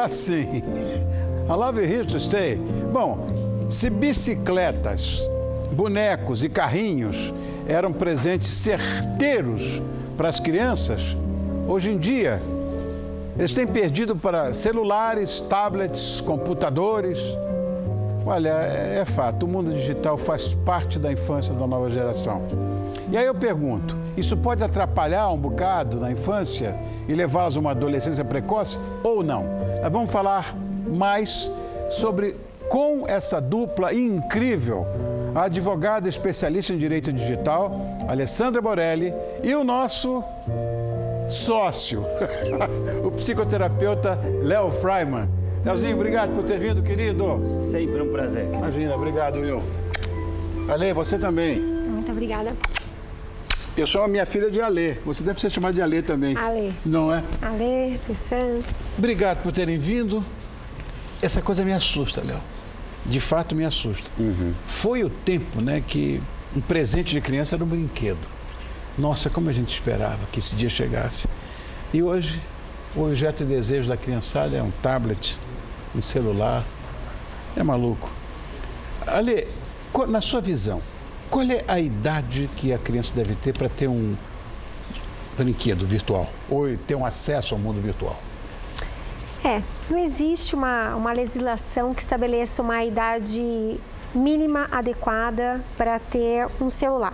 Ah, sim. I love it here to stay. Bom, se bicicletas, bonecos e carrinhos eram presentes certeiros para as crianças, hoje em dia eles têm perdido para celulares, tablets, computadores. Olha, é fato, o mundo digital faz parte da infância da nova geração. E aí eu pergunto, isso pode atrapalhar um bocado na infância e levá-las a uma adolescência precoce ou não? Nós vamos falar mais sobre com essa dupla incrível, a advogada especialista em direito digital, Alessandra Borelli, e o nosso sócio, o psicoterapeuta Léo Freiman. Léozinho, obrigado por ter vindo, querido. Sempre um prazer. Imagina, obrigado, Will. Ale, você também. Muito obrigada. Eu chamo a minha filha de Ale. Você deve ser chamada de Ale também. Ale. Não é? Ale, Alessandra. Obrigado por terem vindo. Essa coisa me assusta, Léo. De fato, me assusta. Foi o tempo, né, que um presente de criança era um brinquedo. Nossa, como a gente esperava que esse dia chegasse. E hoje, o objeto de desejo da criançada é um tablet, um celular. É maluco. Ale, na sua visão, qual é a idade que a criança deve ter para ter um brinquedo virtual? Ou ter um acesso ao mundo virtual? Não existe uma legislação que estabeleça uma idade mínima adequada para ter um celular.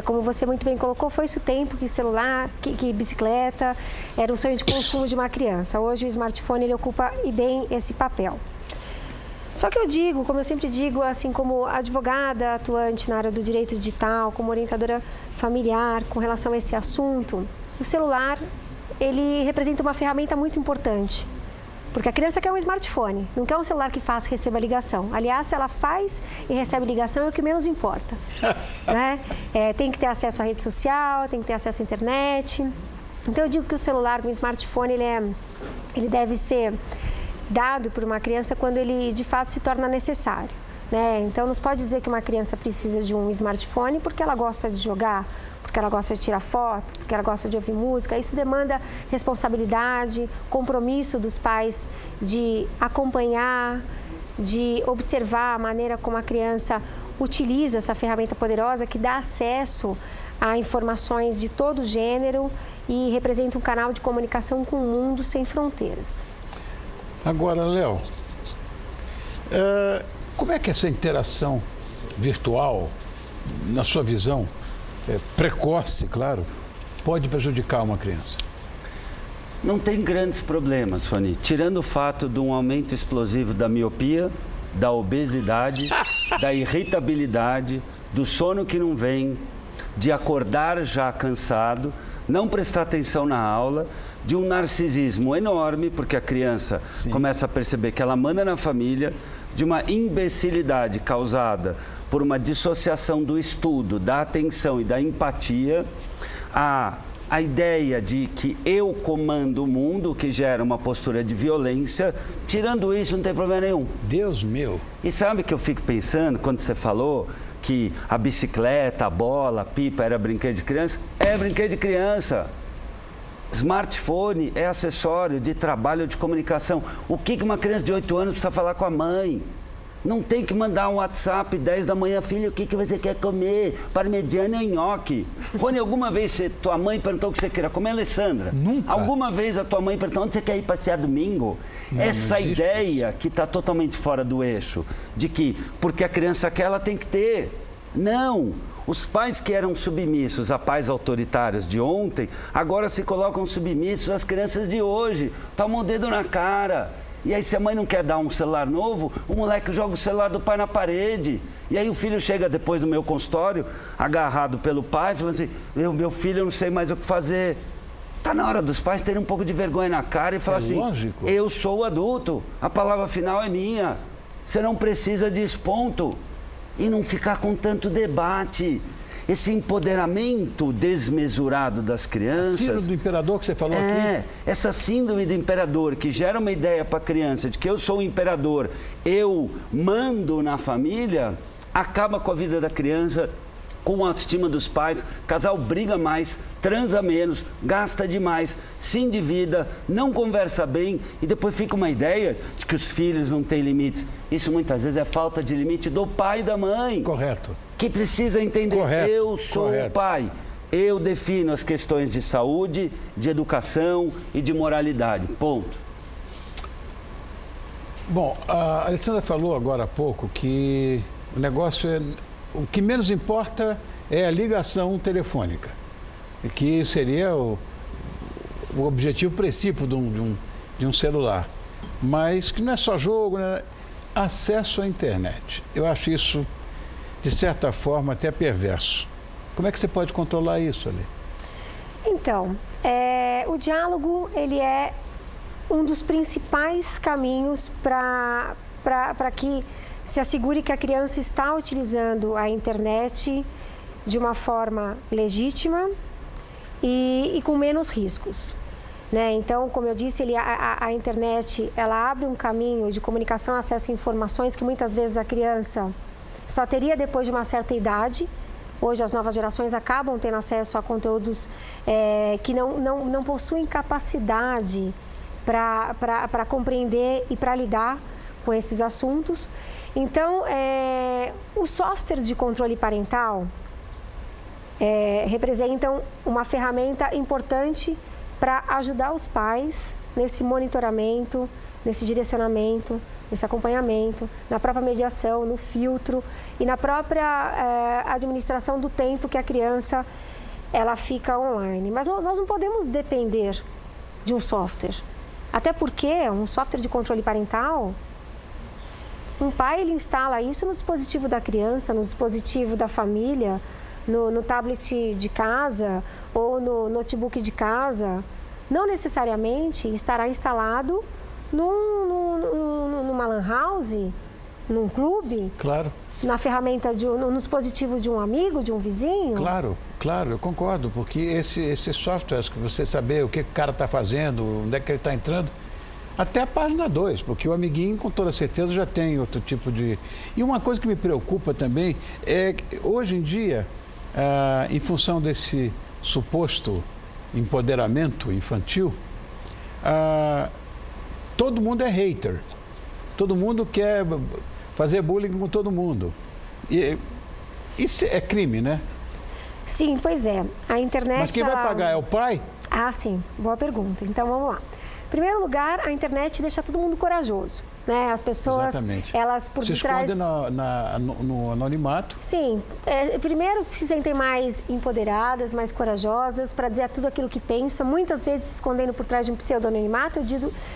Como você muito bem colocou, foi esse o tempo que celular, que bicicleta era o sonho de consumo de uma criança. Hoje o smartphone ele ocupa bem esse papel. Só que eu digo, como eu sempre digo, assim como advogada atuante na área do direito digital, como orientadora familiar com relação a esse assunto, o celular ele representa uma ferramenta muito importante. Porque a criança quer um smartphone, não quer um celular que faça e receba ligação. Aliás, se ela faz e recebe ligação, é o que menos importa. Né? Tem que ter acesso à rede social, tem que ter acesso à internet. Então, eu digo que o celular, o smartphone, ele deve ser dado por uma criança quando ele, de fato, se torna necessário. Né? Então, não se pode dizer que uma criança precisa de um smartphone porque ela gosta de jogar, porque ela gosta de tirar foto, porque ela gosta de ouvir música. Isso demanda responsabilidade, compromisso dos pais de acompanhar, de observar a maneira como a criança utiliza essa ferramenta poderosa que dá acesso a informações de todo gênero e representa um canal de comunicação com o mundo sem fronteiras. Agora, Léo, como é que essa interação virtual, na sua visão, precoce, claro, pode prejudicar uma criança? Não tem grandes problemas, Fanny. Tirando o fato de um aumento explosivo da miopia, da obesidade, da irritabilidade, do sono que não vem, de acordar já cansado, não prestar atenção na aula, de um narcisismo enorme, porque a criança começa a perceber que ela manda na família, de uma imbecilidade causada por uma dissociação do estudo, da atenção e da empatia, a ideia de que eu comando o mundo, que gera uma postura de violência. Tirando isso, não tem problema nenhum. Deus meu! E sabe o que eu fico pensando quando você falou que a bicicleta, a bola, a pipa era brinquedo de criança? É brinquedo de criança. Smartphone é acessório de trabalho, de comunicação. O que uma criança de 8 anos precisa falar com a mãe? Não tem que mandar um WhatsApp 10 da manhã, filho, o que você quer comer? Parmegiana e nhoque. Rony, alguma vez tua mãe perguntou o que você queria comer, Alessandra? Nunca. Alguma vez a tua mãe perguntou onde você quer ir passear domingo? Não, essa ideia que está totalmente fora do eixo, de que porque a criança quer, ela tem que ter. Não. Os pais que eram submissos a pais autoritários de ontem, agora se colocam submissos às crianças de hoje. Toma o dedo na cara. E aí, se a mãe não quer dar um celular novo, o moleque joga o celular do pai na parede. E aí o filho chega depois no meu consultório, agarrado pelo pai, falando assim, meu filho, eu não sei mais o que fazer. Está na hora dos pais terem um pouco de vergonha na cara e falar assim, lógico. Eu sou adulto, a palavra final é minha. Você não precisa disso, ponto. E não ficar com tanto debate. Esse empoderamento desmesurado das crianças... Síndrome do imperador que você falou aqui? Essa síndrome do imperador que gera uma ideia para a criança de que eu sou o imperador, eu mando na família, acaba com a vida da criança com a autoestima dos pais, o casal briga mais, transa menos, gasta demais, se endivida, não conversa bem e depois fica uma ideia de que os filhos não têm limites. Isso muitas vezes é falta de limite do pai e da mãe. Correto. Que precisa entender, Correto. eu sou o pai. Eu defino as questões de saúde, de educação e de moralidade. Ponto. Bom, a Alessandra falou agora há pouco que o negócio o que menos importa é a ligação telefônica, que seria o objetivo princípio de um celular, mas que não é só jogo, né? Acesso à internet. Eu acho isso, de certa forma, até perverso. Como é que você pode controlar isso, Ali? Então, o diálogo, ele é um dos principais caminhos para que se assegure que a criança está utilizando a internet de uma forma legítima e com menos riscos. Né? Então, como eu disse, a internet ela abre um caminho de comunicação, acesso a informações que muitas vezes a criança só teria depois de uma certa idade. Hoje as novas gerações acabam tendo acesso a conteúdos que não possuem capacidade para compreender e para lidar com esses assuntos. Então, o software de controle parental representam uma ferramenta importante para ajudar os pais nesse monitoramento, nesse direcionamento, nesse acompanhamento, na própria mediação, no filtro e na própria administração do tempo que a criança ela fica online. Mas nós não podemos depender de um software. Até porque um software de controle parental, um pai ele instala isso no dispositivo da criança, no dispositivo da família, no tablet de casa ou no notebook de casa. Não necessariamente estará instalado numa lan house, num clube. Claro. Na ferramenta, no dispositivo de um amigo, de um vizinho. Claro, eu concordo, porque esses softwares que você saber o que o cara está fazendo, onde é que ele está entrando, até a página 2, porque o amiguinho, com toda certeza, já tem outro tipo de... E uma coisa que me preocupa também é que, hoje em dia, em função desse suposto empoderamento infantil, todo mundo é hater. Todo mundo quer fazer bullying com todo mundo. E isso é crime, né? Sim, pois é. A internet... Mas quem vai pagar é o pai? Ah, sim. Boa pergunta. Então, vamos lá. Em primeiro lugar, a internet deixa todo mundo corajoso. Né? As pessoas, exatamente, elas por detrás... Se escondem no anonimato. Sim. Primeiro, se sentem mais empoderadas, mais corajosas para dizer tudo aquilo que pensam, muitas vezes se escondendo por trás de um pseudo-anonimato.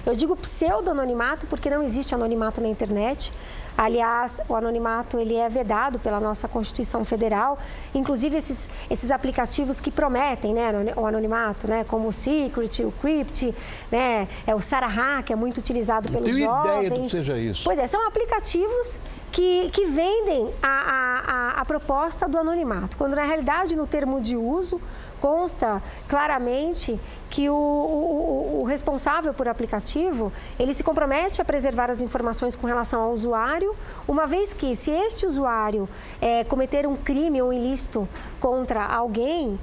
Eu digo pseudo-anonimato porque não existe anonimato na internet. Aliás, o anonimato ele é vedado pela nossa Constituição Federal. Inclusive, esses aplicativos que prometem, né, o anonimato, né, como o Secret, o Crypt, né, o Sarahá, que é muito utilizado pelos jovens. Não tenho ideia do que seja isso. Pois é, são aplicativos que vendem a proposta do anonimato, quando na realidade, no termo de uso, consta claramente que o responsável por aplicativo, ele se compromete a preservar as informações com relação ao usuário, uma vez que, se este usuário cometer um crime ou um ilícito contra alguém,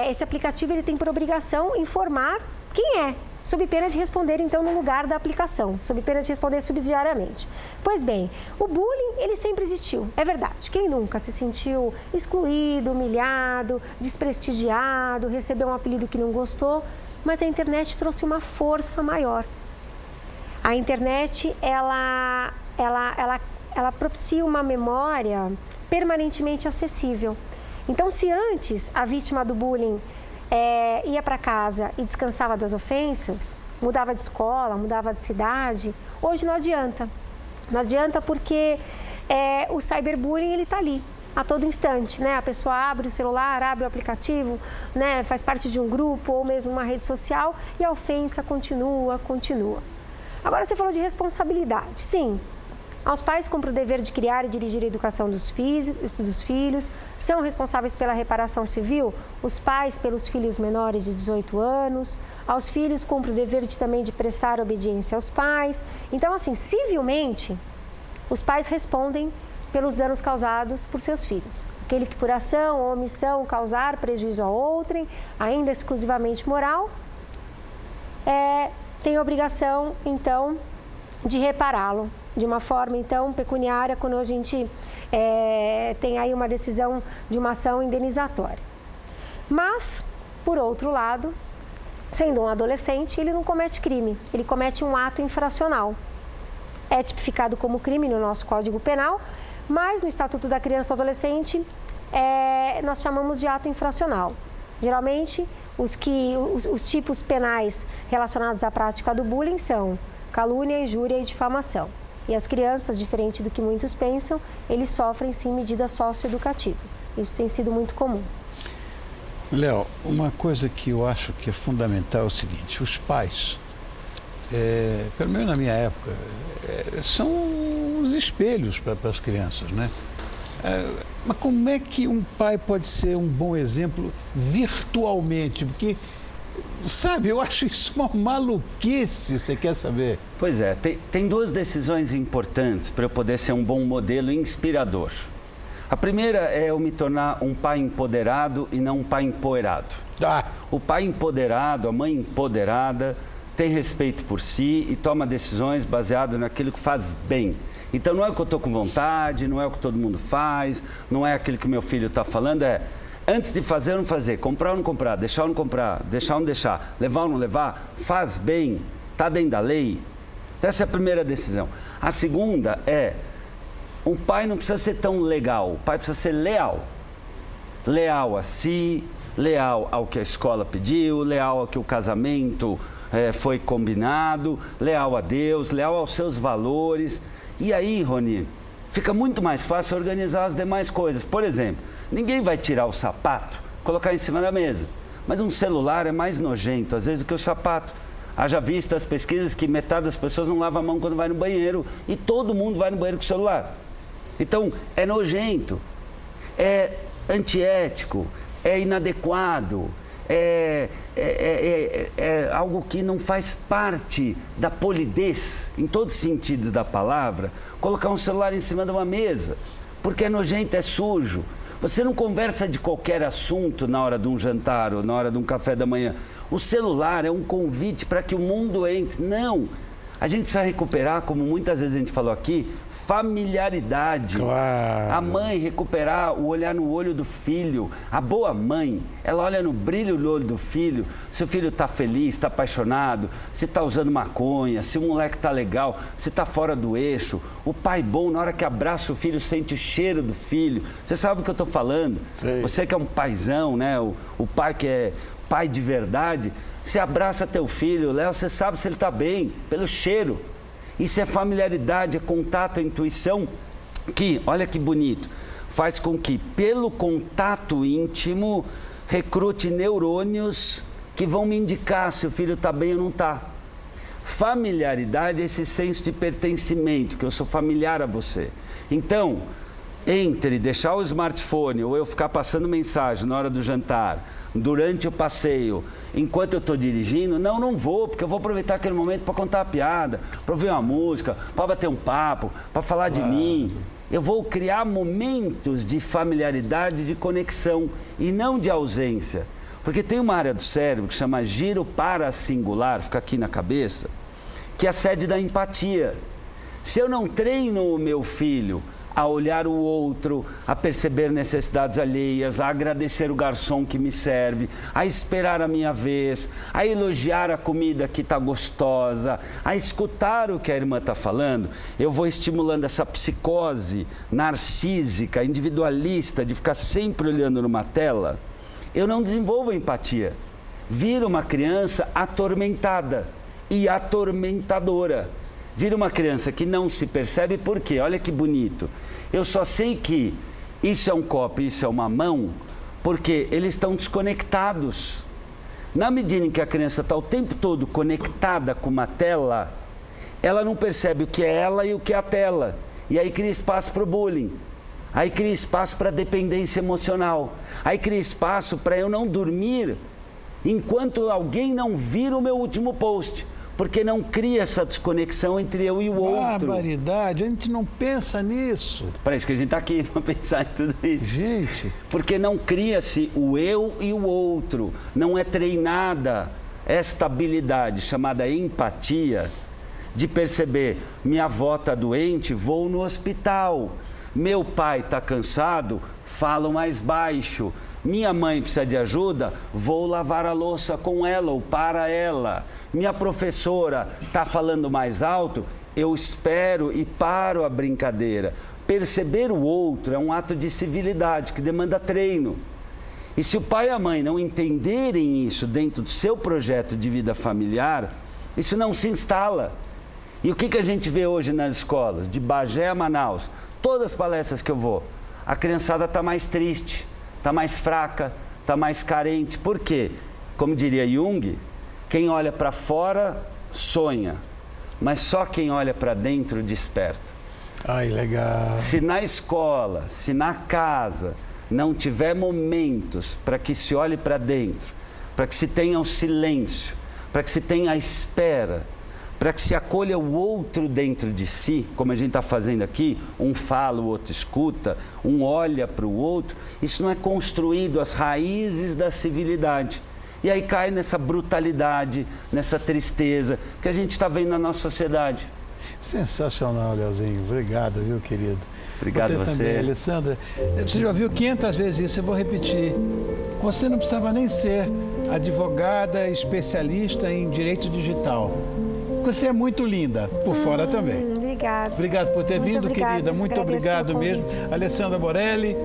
esse aplicativo ele tem por obrigação informar quem é, sob pena de responder, então, no lugar da aplicação, sob pena de responder subsidiariamente. Pois bem, o bullying, ele sempre existiu, é verdade. Quem nunca se sentiu excluído, humilhado, desprestigiado, recebeu um apelido que não gostou, mas a internet trouxe uma força maior. A internet, ela propicia uma memória permanentemente acessível. Então, se antes a vítima do bullying ia para casa e descansava das ofensas, mudava de escola, mudava de cidade, hoje não adianta. Não adianta porque o cyberbullying está ali, a todo instante. Né? A pessoa abre o celular, abre o aplicativo, né? Faz parte de um grupo ou mesmo uma rede social e a ofensa continua. Agora, você falou de responsabilidade. Sim, aos pais cumpre o dever de criar e dirigir a educação dos filhos, são responsáveis pela reparação civil, os pais pelos filhos menores de 18 anos, aos filhos cumpre o dever também de prestar obediência aos pais. Então, assim, civilmente, os pais respondem pelos danos causados por seus filhos. Aquele que por ação ou omissão causar prejuízo a outrem, ainda exclusivamente moral, tem a obrigação, então, de repará-lo de uma forma, então, pecuniária, quando a gente tem aí uma decisão de uma ação indenizatória. Mas, por outro lado, sendo um adolescente, ele não comete crime, ele comete um ato infracional. É tipificado como crime no nosso Código Penal, mas no Estatuto da Criança e do Adolescente nós chamamos de ato infracional. Geralmente, os tipos penais relacionados à prática do bullying são calúnia, injúria e difamação. E as crianças, diferente do que muitos pensam, eles sofrem sim medidas socioeducativas. Isso tem sido muito comum. Léo, uma coisa que eu acho que é fundamental é o seguinte: os pais, pelo menos na minha época, são os espelhos para as crianças, né? Mas como é que um pai pode ser um bom exemplo virtualmente? Porque, sabe, eu acho isso uma maluquice, você quer saber? Pois é, tem duas decisões importantes para eu poder ser um bom modelo inspirador. A primeira é eu me tornar um pai empoderado e não um pai empoeirado. O pai empoderado, a mãe empoderada, tem respeito por si e toma decisões baseadas naquilo que faz bem. Então não é o que eu estou com vontade, não é o que todo mundo faz, não é aquilo que meu filho está falando, antes de fazer ou não fazer, comprar ou não comprar, deixar ou não comprar, deixar ou não deixar, levar ou não levar, faz bem, está dentro da lei. Essa é a primeira decisão. A segunda o pai não precisa ser tão legal, o pai precisa ser leal. Leal a si, leal ao que a escola pediu, leal ao que o casamento foi combinado, leal a Deus, leal aos seus valores. E aí, Rony, fica muito mais fácil organizar as demais coisas. Por exemplo, ninguém vai tirar o sapato, colocar em cima da mesa. Mas um celular é mais nojento, às vezes, do que o sapato. Haja vista as pesquisas que metade das pessoas não lava a mão quando vai no banheiro e todo mundo vai no banheiro com o celular. Então, é nojento, é antiético, é inadequado, é algo que não faz parte da polidez, em todos os sentidos da palavra, colocar um celular em cima de uma mesa, porque é nojento, é sujo. Você não conversa de qualquer assunto na hora de um jantar ou na hora de um café da manhã. O celular é um convite para que o mundo entre. Não, a gente precisa recuperar, como muitas vezes a gente falou aqui, familiaridade. Claro. A mãe recuperar o olhar no olho do filho. A boa mãe, ela olha no brilho do olho do filho, se o filho está feliz, está apaixonado, se está usando maconha, se o moleque está legal, se está fora do eixo. O pai bom, na hora que abraça o filho, sente o cheiro do filho. Você sabe do que eu estou falando? Sei. Você que é um paizão, né? O pai que é pai de verdade, você abraça teu filho, Léo, você sabe se ele está bem, pelo cheiro. Isso é familiaridade, é contato, é intuição, que, olha que bonito, faz com que, pelo contato íntimo, recrute neurônios que vão me indicar se o filho está bem ou não está. Familiaridade é esse senso de pertencimento, que eu sou familiar a você. Então, entre deixar o smartphone ou eu ficar passando mensagem na hora do jantar, durante o passeio, enquanto eu estou dirigindo, não vou, porque eu vou aproveitar aquele momento para contar a piada, para ouvir uma música, para bater um papo, para falar de mim. Eu vou criar momentos de familiaridade, de conexão e não de ausência. Porque tem uma área do cérebro que chama giro paracingular, fica aqui na cabeça, que é a sede da empatia. Se eu não treino o meu filho a olhar o outro, a perceber necessidades alheias, a agradecer o garçom que me serve, a esperar a minha vez, a elogiar a comida que está gostosa, a escutar o que a irmã está falando, eu vou estimulando essa psicose narcísica, individualista, de ficar sempre olhando numa tela. Eu não desenvolvo empatia. Viro uma criança atormentada e atormentadora. Vira uma criança que não se percebe. Por quê? Olha que bonito. Eu só sei que isso é um copo e isso é uma mão porque eles estão desconectados. Na medida em que a criança está o tempo todo conectada com uma tela, ela não percebe o que é ela e o que é a tela. E aí cria espaço para o bullying. Aí cria espaço para a dependência emocional. Aí cria espaço para eu não dormir enquanto alguém não vira o meu último post. Porque não cria essa desconexão entre eu e o outro. Barbaridade, a gente não pensa nisso. Parece que a gente está aqui para pensar em tudo isso. Gente. Porque não cria-se o eu e o outro. Não é treinada esta habilidade chamada empatia de perceber, minha avó está doente, vou no hospital. Meu pai está cansado, falo mais baixo. Minha mãe precisa de ajuda, vou lavar a louça com ela ou para ela. Minha professora está falando mais alto, eu espero e paro a brincadeira. Perceber o outro é um ato de civilidade que demanda treino. E se o pai e a mãe não entenderem isso dentro do seu projeto de vida familiar, isso não se instala. E o que a gente vê hoje nas escolas, de Bagé a Manaus? Todas as palestras que eu vou, a criançada está mais triste, está mais fraca, está mais carente. Por quê? Como diria Jung, quem olha para fora sonha, mas só quem olha para dentro desperta. Ai, legal. Se na escola, se na casa, não tiver momentos para que se olhe para dentro, para que se tenha o silêncio, para que se tenha a espera, para que se acolha o outro dentro de si, como a gente está fazendo aqui, um fala, o outro escuta, um olha para o outro, isso não é construído as raízes da civilidade. E aí cai nessa brutalidade, nessa tristeza que a gente está vendo na nossa sociedade. Sensacional, Leozinho. Obrigado, viu, querido? Obrigado você. Também, Alessandra. Você já viu 500 vezes isso, eu vou repetir. Você não precisava nem ser advogada especialista em direito digital. Você é muito linda, por fora também. Obrigada. Obrigado por ter vindo, querida. Muito obrigado mesmo. Alessandra Borelli,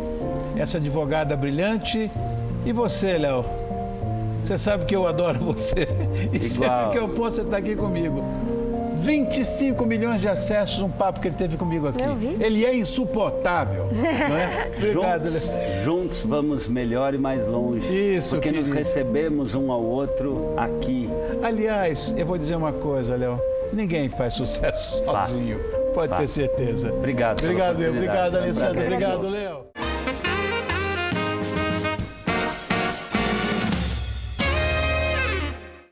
essa advogada brilhante. E você, Léo? Você sabe que eu adoro você. E sempre que eu posso, você está aqui comigo. 25 milhões de acessos, um papo que ele teve comigo aqui. Ele é insuportável. Não é? Obrigado, juntos vamos melhor e mais longe. Isso, porque querido. Nos recebemos um ao outro aqui. Aliás, eu vou dizer uma coisa, Léo. Ninguém faz sucesso sozinho. Pode ter certeza. Obrigado. Obrigado, Léo. Obrigado, Alessandra. Obrigado, Léo.